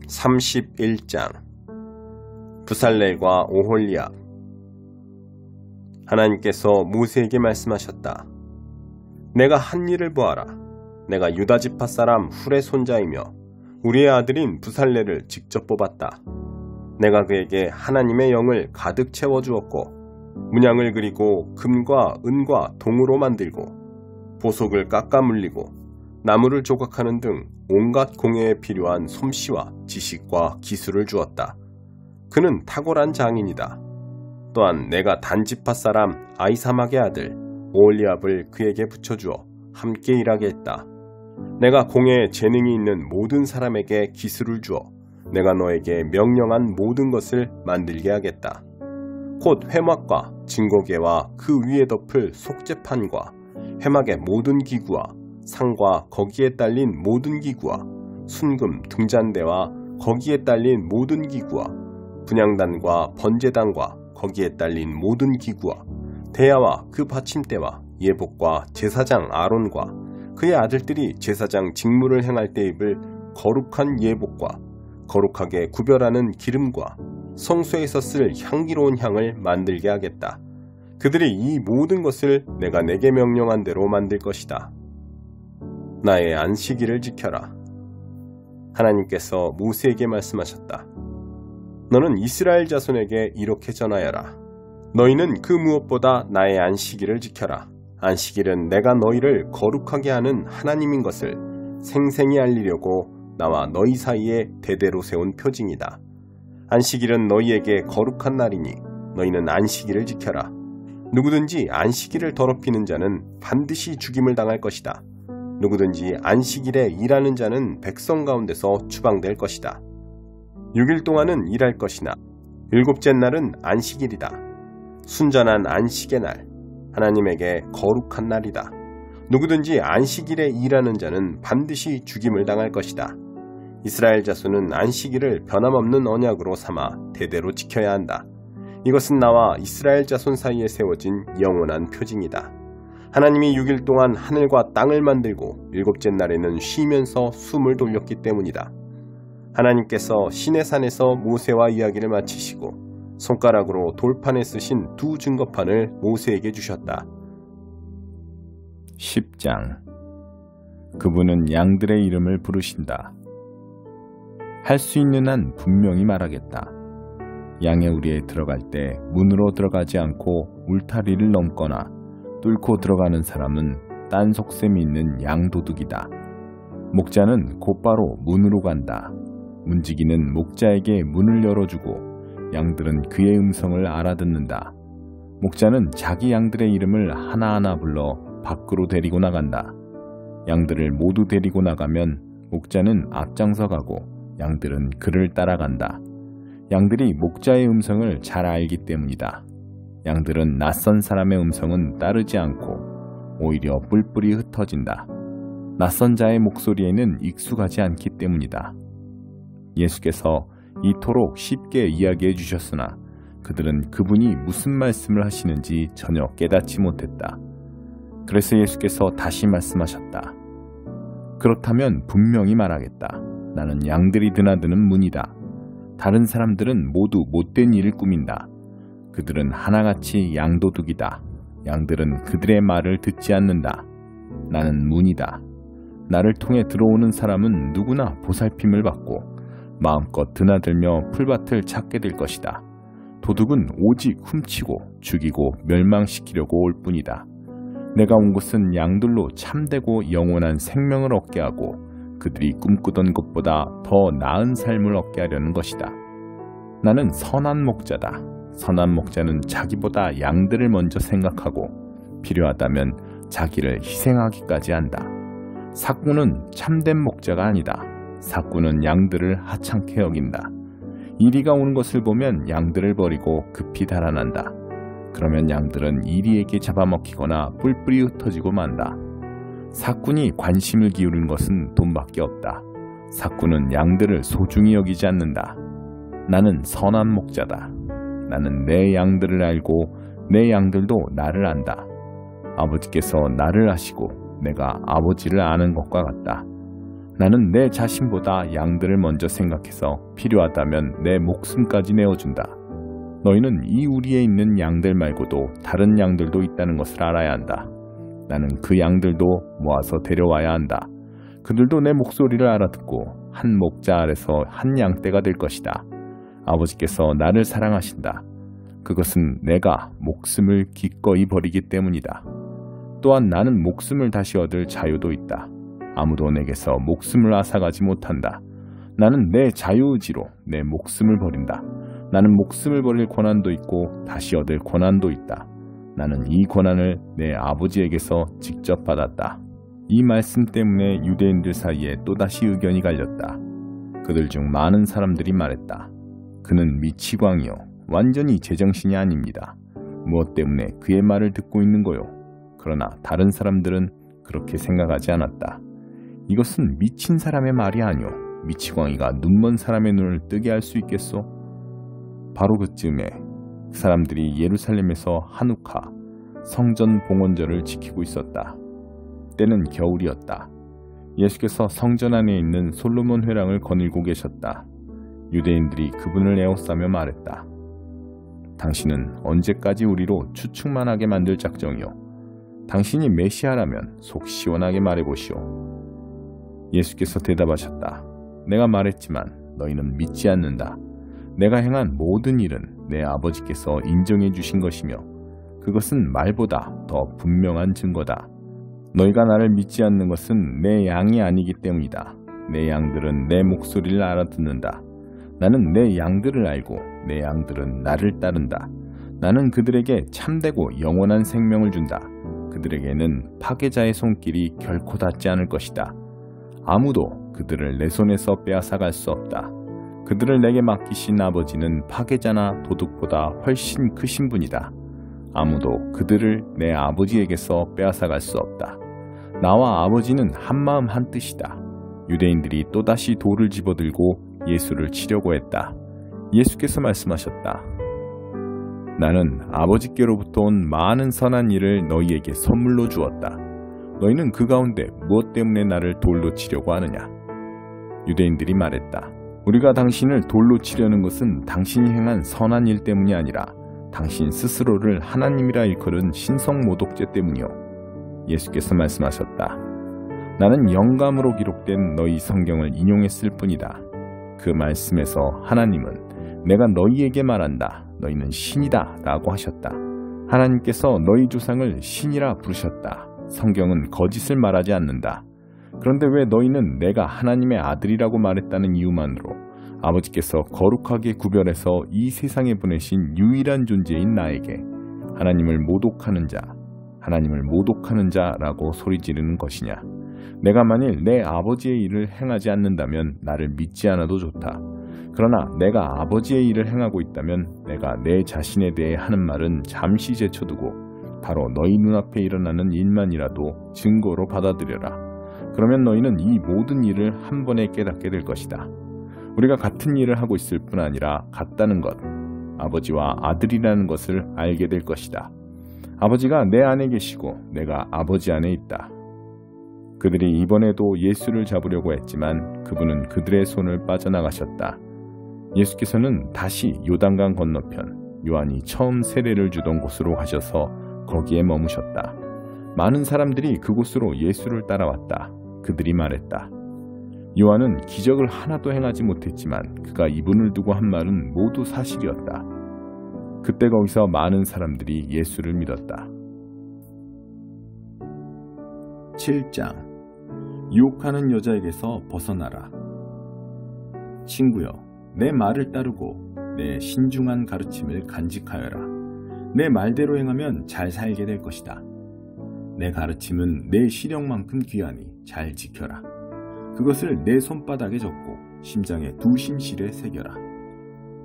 31장 부살렐과 오홀리압. 하나님께서 모세에게 말씀하셨다. 내가 한 일을 보아라. 내가 유다 지파 사람 훌의 손자이며 우리의 아들인 부살렐을 직접 뽑았다. 내가 그에게 하나님의 영을 가득 채워주었고 문양을 그리고 금과 은과 동으로 만들고 보석을 깎아 물리고 나무를 조각하는 등 온갖 공예에 필요한 솜씨와 지식과 기술을 주었다. 그는 탁월한 장인이다. 또한 내가 단지파 사람 아히사막의 아들 오홀리압을 그에게 붙여주어 함께 일하게 했다. 내가 공예에 재능이 있는 모든 사람에게 기술을 주어 내가 너에게 명령한 모든 것을 만들게 하겠다. 곧 회막과 증거계와 그 위에 덮을 속죄판과 회막의 모든 기구와 상과 거기에 딸린 모든 기구와 순금 등잔대와 거기에 딸린 모든 기구와 분향단과 번제단과 거기에 딸린 모든 기구와 대야와 그 받침대와 예복과 제사장 아론과 그의 아들들이 제사장 직무를 행할 때 입을 거룩한 예복과 거룩하게 구별하는 기름과 성소에서 쓸 향기로운 향을 만들게 하겠다. 그들이 이 모든 것을 내가 내게 명령한 대로 만들 것이다. 나의 안식일을 지켜라. 하나님께서 모세에게 말씀하셨다. 너는 이스라엘 자손에게 이렇게 전하여라. 너희는 그 무엇보다 나의 안식일을 지켜라. 안식일은 내가 너희를 거룩하게 하는 하나님인 것을 생생히 알리려고 나와 너희 사이에 대대로 세운 표징이다. 안식일은 너희에게 거룩한 날이니 너희는 안식일을 지켜라. 누구든지 안식일을 더럽히는 자는 반드시 죽임을 당할 것이다. 누구든지 안식일에 일하는 자는 백성 가운데서 추방될 것이다. 6일 동안은 일할 것이나 7째 날은 안식일이다. 순전한 안식의 날, 하나님에게 거룩한 날이다. 누구든지 안식일에 일하는 자는 반드시 죽임을 당할 것이다. 이스라엘 자손은 안식일을 변함없는 언약으로 삼아 대대로 지켜야 한다. 이것은 나와 이스라엘 자손 사이에 세워진 영원한 표징이다. 하나님이 6일 동안 하늘과 땅을 만들고 7째 날에는 쉬면서 숨을 돌렸기 때문이다. 하나님께서 시내산에서 모세와 이야기를 마치시고 손가락으로 돌판에 쓰신 2 증거판을 모세에게 주셨다. 10장. 그분은 양들의 이름을 부르신다. 할 수 있는 한 분명히 말하겠다. 양의 우리에 들어갈 때 문으로 들어가지 않고 울타리를 넘거나 뚫고 들어가는 사람은 딴 속셈이 있는 양도둑이다. 목자는 곧바로 문으로 간다. 문지기는 목자에게 문을 열어주고 양들은 그의 음성을 알아듣는다. 목자는 자기 양들의 이름을 하나하나 불러 밖으로 데리고 나간다. 양들을 모두 데리고 나가면 목자는 앞장서 가고 양들은 그를 따라간다. 양들이 목자의 음성을 잘 알기 때문이다. 양들은 낯선 사람의 음성은 따르지 않고 오히려 뿔뿔이 흩어진다. 낯선 자의 목소리에는 익숙하지 않기 때문이다. 예수께서 이토록 쉽게 이야기해 주셨으나 그들은 그분이 무슨 말씀을 하시는지 전혀 깨닫지 못했다. 그래서 예수께서 다시 말씀하셨다. 그렇다면 분명히 말하겠다. 나는 양들이 드나드는 문이다. 다른 사람들은 모두 못된 일을 꾸민다. 그들은 하나같이 양도둑이다. 양들은 그들의 말을 듣지 않는다. 나는 문이다. 나를 통해 들어오는 사람은 누구나 보살핌을 받고 마음껏 드나들며 풀밭을 찾게 될 것이다. 도둑은 오직 훔치고 죽이고 멸망시키려고 올 뿐이다. 내가 온 것은 양들로 참되고 영원한 생명을 얻게 하고 그들이 꿈꾸던 것보다 더 나은 삶을 얻게 하려는 것이다. 나는 선한 목자다. 선한 목자는 자기보다 양들을 먼저 생각하고 필요하다면 자기를 희생하기까지 한다. 삭구는 참된 목자가 아니다. 삭구는 양들을 하찮게 여긴다. 이리가 오는 것을 보면 양들을 버리고 급히 달아난다. 그러면 양들은 이리에게 잡아먹히거나 뿔뿔이 흩어지고 만다. 삭군이 관심을 기울이는 것은 돈밖에 없다. 삭군은 양들을 소중히 여기지 않는다. 나는 선한 목자다. 나는 내 양들을 알고 내 양들도 나를 안다. 아버지께서 나를 아시고 내가 아버지를 아는 것과 같다. 나는 내 자신보다 양들을 먼저 생각해서 필요하다면 내 목숨까지 내어준다. 너희는 이 우리에 있는 양들 말고도 다른 양들도 있다는 것을 알아야 한다. 나는 그 양들도 모아서 데려와야 한다. 그들도 내 목소리를 알아듣고 한 목자 아래서 한 양떼가 될 것이다. 아버지께서 나를 사랑하신다. 그것은 내가 목숨을 기꺼이 버리기 때문이다. 또한 나는 목숨을 다시 얻을 자유도 있다. 아무도 내게서 목숨을 앗아가지 못한다. 나는 내 자유의지로 내 목숨을 버린다. 나는 목숨을 버릴 권한도 있고 다시 얻을 권한도 있다. 나는 이 권한을 내 아버지에게서 직접 받았다. 이 말씀 때문에 유대인들 사이에 또다시 의견이 갈렸다. 그들 중 많은 사람들이 말했다. 그는 미치광이요 완전히 제정신이 아닙니다. 무엇 때문에 그의 말을 듣고 있는 거요? 그러나 다른 사람들은 그렇게 생각하지 않았다. 이것은 미친 사람의 말이 아니오. 미치광이가 눈먼 사람의 눈을 뜨게 할 수 있겠소? 바로 그쯤에 사람들이 예루살렘에서 하누카 성전 봉헌절을 지키고 있었다. 때는 겨울이었다. 예수께서 성전 안에 있는 솔로몬 회랑을 거닐고 계셨다. 유대인들이 그분을 에워싸며 말했다. 당신은 언제까지 우리로 추측만 하게 만들 작정이오? 당신이 메시아라면 속 시원하게 말해보시오. 예수께서 대답하셨다. 내가 말했지만 너희는 믿지 않는다. 내가 행한 모든 일은 내 아버지께서 인정해 주신 것이며 그것은 말보다 더 분명한 증거다. 너희가 나를 믿지 않는 것은 내 양이 아니기 때문이다. 내 양들은 내 목소리를 알아듣는다. 나는 내 양들을 알고 내 양들은 나를 따른다. 나는 그들에게 참되고 영원한 생명을 준다. 그들에게는 파괴자의 손길이 결코 닿지 않을 것이다. 아무도 그들을 내 손에서 빼앗아갈 수 없다. 그들을 내게 맡기신 아버지는 파괴자나 도둑보다 훨씬 크신 분이다. 아무도 그들을 내 아버지에게서 빼앗아갈 수 없다. 나와 아버지는 한마음 한뜻이다. 유대인들이 또다시 돌을 집어들고 예수를 치려고 했다. 예수께서 말씀하셨다. 나는 아버지께로부터 온 많은 선한 일을 너희에게 선물로 주었다. 너희는 그 가운데 무엇 때문에 나를 돌로 치려고 하느냐? 유대인들이 말했다. 우리가 당신을 돌로 치려는 것은 당신이 행한 선한 일 때문이 아니라 당신 스스로를 하나님이라 일컬은 신성모독죄 때문이요. 예수께서 말씀하셨다. 나는 영감으로 기록된 너희 성경을 인용했을 뿐이다. 그 말씀에서 하나님은 내가 너희에게 말한다. 너희는 신이다 라고 하셨다. 하나님께서 너희 조상을 신이라 부르셨다. 성경은 거짓을 말하지 않는다. 그런데 왜 너희는 내가 하나님의 아들이라고 말했다는 이유만으로 아버지께서 거룩하게 구별해서 이 세상에 보내신 유일한 존재인 나에게 하나님을 모독하는 자라고 소리 지르는 것이냐? 내가 만일 내 아버지의 일을 행하지 않는다면 나를 믿지 않아도 좋다. 그러나 내가 아버지의 일을 행하고 있다면 내가 내 자신에 대해 하는 말은 잠시 제쳐두고 바로 너희 눈앞에 일어나는 일만이라도 증거로 받아들여라. 그러면 너희는 이 모든 일을 한 번에 깨닫게 될 것이다. 우리가 같은 일을 하고 있을 뿐 아니라 같다는 것, 아버지와 아들이라는 것을 알게 될 것이다. 아버지가 내 안에 계시고 내가 아버지 안에 있다. 그들이 이번에도 예수를 잡으려고 했지만 그분은 그들의 손을 빠져나가셨다. 예수께서는 다시 요단강 건너편 요한이 처음 세례를 주던 곳으로 가셔서 거기에 머무셨다. 많은 사람들이 그곳으로 예수를 따라왔다. 그들이 말했다. 요한은 기적을 하나도 행하지 못했지만 그가 이분을 두고 한 말은 모두 사실이었다. 그때 거기서 많은 사람들이 예수를 믿었다. 7장 유혹하는 여자에게서 벗어나라. 친구여, 내 말을 따르고 내 신중한 가르침을 간직하여라. 내 말대로 행하면 잘 살게 될 것이다. 내 가르침은 내 시력만큼 귀하니 잘 지켜라. 그것을 내 손바닥에 적고 심장의 두 심실에 새겨라.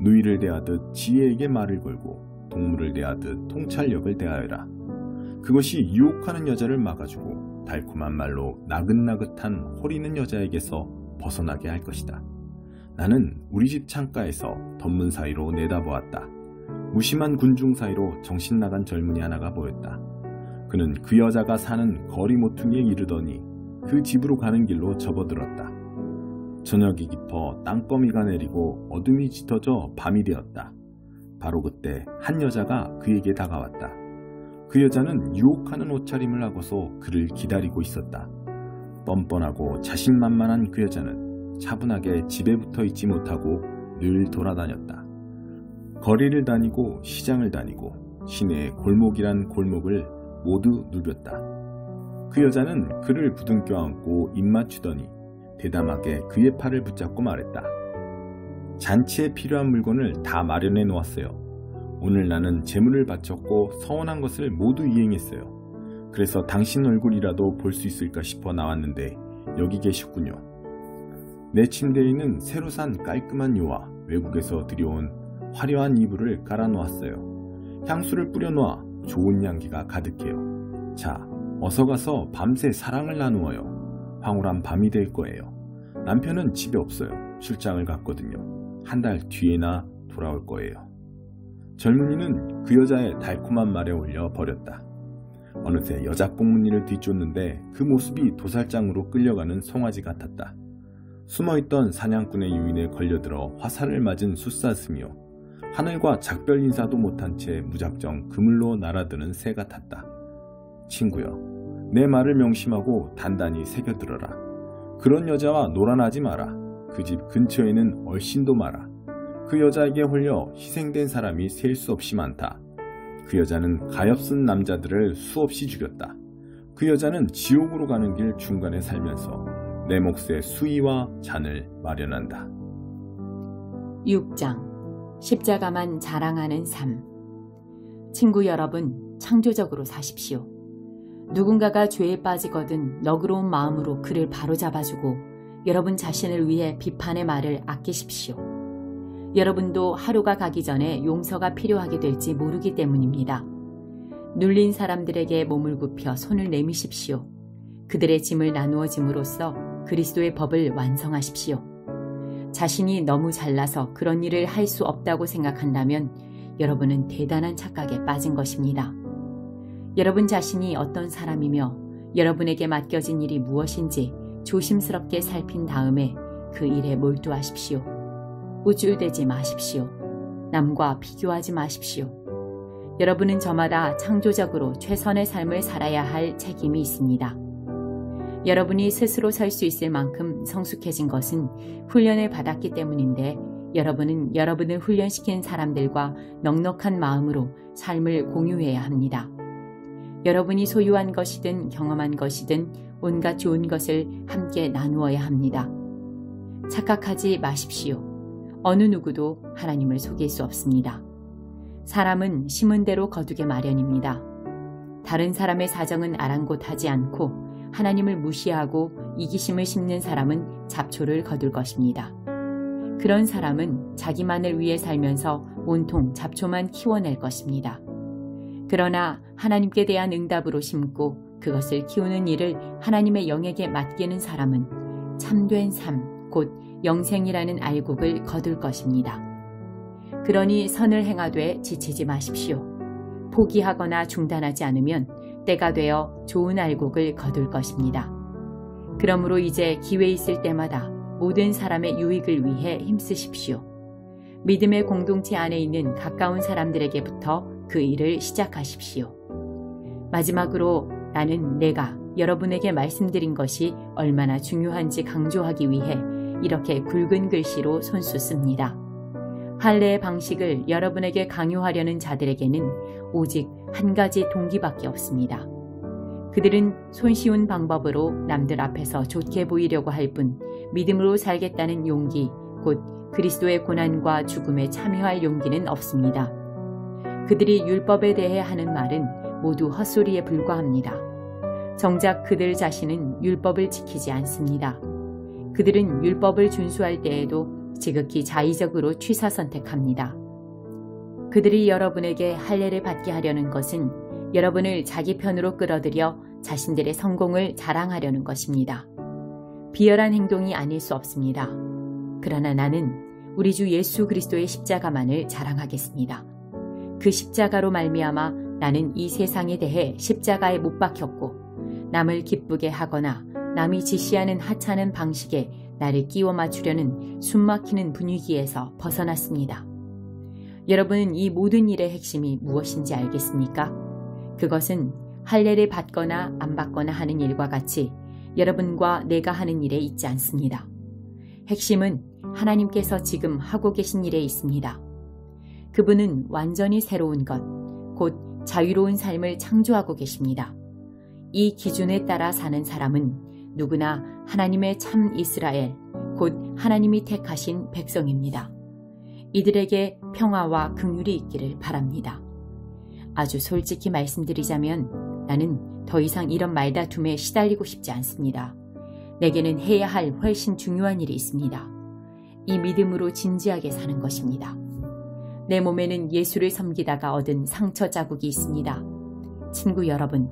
누이를 대하듯 지혜에게 말을 걸고 동물을 대하듯 통찰력을 대하여라. 그것이 유혹하는 여자를 막아주고 달콤한 말로 나긋나긋한 호리는 여자에게서 벗어나게 할 것이다. 나는 우리 집 창가에서 덧문 사이로 내다보았다. 무심한 군중 사이로 정신 나간 젊은이 하나가 보였다. 그는 그 여자가 사는 거리 모퉁이에 이르더니 그 집으로 가는 길로 접어들었다. 저녁이 깊어 땅거미가 내리고 어둠이 짙어져 밤이 되었다. 바로 그때 한 여자가 그에게 다가왔다. 그 여자는 유혹하는 옷차림을 하고서 그를 기다리고 있었다. 뻔뻔하고 자신만만한 그 여자는 차분하게 집에 붙어 있지 못하고 늘 돌아다녔다. 거리를 다니고 시장을 다니고 시내의 골목이란 골목을 모두 누볐다. 그 여자는 그를 부둥켜 안고 입맞추더니 대담하게 그의 팔을 붙잡고 말했다. 잔치에 필요한 물건을 다 마련해 놓았어요. 오늘 나는 재물을 바쳤고 서원한 것을 모두 이행했어요. 그래서 당신 얼굴이라도 볼 수 있을까 싶어 나왔는데 여기 계셨군요. 내 침대에는 새로 산 깔끔한 요와 외국에서 들여온 화려한 이불을 깔아놓았어요. 향수를 뿌려놓아 좋은 향기가 가득해요. 자, 어서 가서 밤새 사랑을 나누어요. 황홀한 밤이 될 거예요. 남편은 집에 없어요. 출장을 갔거든요. 한 달 뒤에나 돌아올 거예요. 젊은이는 그 여자의 달콤한 말에 올려 버렸다. 어느새 여자 꽁무니를 뒤쫓는데 그 모습이 도살장으로 끌려가는 송아지 같았다. 숨어있던 사냥꾼의 유인에 걸려들어 화살을 맞은 숫사슴이요. 하늘과 작별 인사도 못한 채 무작정 그물로 날아드는 새 같았다. 친구여, 내 말을 명심하고 단단히 새겨들어라. 그런 여자와 놀아나지 마라. 그 집 근처에는 얼씬도 마라. 그 여자에게 홀려 희생된 사람이 셀 수 없이 많다. 그 여자는 가엾은 남자들을 수없이 죽였다. 그 여자는 지옥으로 가는 길 중간에 살면서 내 몫의 수의와 잔을 마련한다. 6장 십자가만 자랑하는 삶. 친구 여러분, 창조적으로 사십시오. 누군가가 죄에 빠지거든 너그러운 마음으로 그를 바로잡아주고 여러분 자신을 위해 비판의 말을 아끼십시오. 여러분도 하루가 가기 전에 용서가 필요하게 될지 모르기 때문입니다. 눌린 사람들에게 몸을 굽혀 손을 내미십시오. 그들의 짐을 나누어 짐으로써 그리스도의 법을 완성하십시오. 자신이 너무 잘나서 그런 일을 할 수 없다고 생각한다면 여러분은 대단한 착각에 빠진 것입니다. 여러분 자신이 어떤 사람이며 여러분에게 맡겨진 일이 무엇인지 조심스럽게 살핀 다음에 그 일에 몰두하십시오. 우쭐대지 마십시오. 남과 비교하지 마십시오. 여러분은 저마다 창조적으로 최선의 삶을 살아야 할 책임이 있습니다. 여러분이 스스로 설 수 있을 만큼 성숙해진 것은 훈련을 받았기 때문인데 여러분은 여러분을 훈련시킨 사람들과 넉넉한 마음으로 삶을 공유해야 합니다. 여러분이 소유한 것이든 경험한 것이든 온갖 좋은 것을 함께 나누어야 합니다. 착각하지 마십시오. 어느 누구도 하나님을 속일 수 없습니다. 사람은 심은 대로 거두게 마련입니다. 다른 사람의 사정은 아랑곳하지 않고 하나님을 무시하고 이기심을 심는 사람은 잡초를 거둘 것입니다. 그런 사람은 자기만을 위해 살면서 온통 잡초만 키워낼 것입니다. 그러나 하나님께 대한 응답으로 심고 그것을 키우는 일을 하나님의 영에게 맡기는 사람은 참된 삶, 곧 영생이라는 알곡을 거둘 것입니다. 그러니 선을 행하되 지치지 마십시오. 포기하거나 중단하지 않으면 때가 되어 좋은 알곡을 거둘 것입니다. 그러므로 이제 기회 있을 때마다 모든 사람의 유익을 위해 힘쓰십시오. 믿음의 공동체 안에 있는 가까운 사람들에게부터 그 일을 시작하십시오. 마지막으로 나는 내가 여러분에게 말씀드린 것이 얼마나 중요한지 강조하기 위해 이렇게 굵은 글씨로 손수 씁니다. 할례의 방식을 여러분에게 강요하려는 자들에게는 오직 한 가지 동기밖에 없습니다. 그들은 손쉬운 방법으로 남들 앞에서 좋게 보이려고 할 뿐 믿음으로 살겠다는 용기, 곧 그리스도의 고난과 죽음에 참여할 용기는 없습니다. 그들이 율법에 대해 하는 말은 모두 헛소리에 불과합니다. 정작 그들 자신은 율법을 지키지 않습니다. 그들은 율법을 준수할 때에도 지극히 자의적으로 취사 선택합니다. 그들이 여러분에게 할례를 받게 하려는 것은 여러분을 자기 편으로 끌어들여 자신들의 성공을 자랑하려는 것입니다. 비열한 행동이 아닐 수 없습니다. 그러나 나는 우리 주 예수 그리스도의 십자가만을 자랑하겠습니다. 그 십자가로 말미암아 나는 이 세상에 대해 십자가에 못 박혔고 남을 기쁘게 하거나 남이 지시하는 하찮은 방식에 나를 끼워 맞추려는 숨막히는 분위기에서 벗어났습니다. 여러분은 이 모든 일의 핵심이 무엇인지 알겠습니까? 그것은 할례를 받거나 안 받거나 하는 일과 같이 여러분과 내가 하는 일에 있지 않습니다. 핵심은 하나님께서 지금 하고 계신 일에 있습니다. 그분은 완전히 새로운 것, 곧 자유로운 삶을 창조하고 계십니다. 이 기준에 따라 사는 사람은 누구나 하나님의 참 이스라엘, 곧 하나님이 택하신 백성입니다. 이들에게 평화와 긍휼이 있기를 바랍니다. 아주 솔직히 말씀드리자면 나는 더 이상 이런 말다툼에 시달리고 싶지 않습니다. 내게는 해야 할 훨씬 중요한 일이 있습니다. 이 믿음으로 진지하게 사는 것입니다. 내 몸에는 예수를 섬기다가 얻은 상처 자국이 있습니다. 친구 여러분,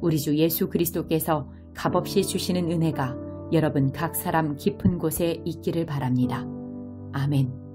우리 주 예수 그리스도께서 값없이 주시는 은혜가 여러분 각 사람 깊은 곳에 있기를 바랍니다. 아멘.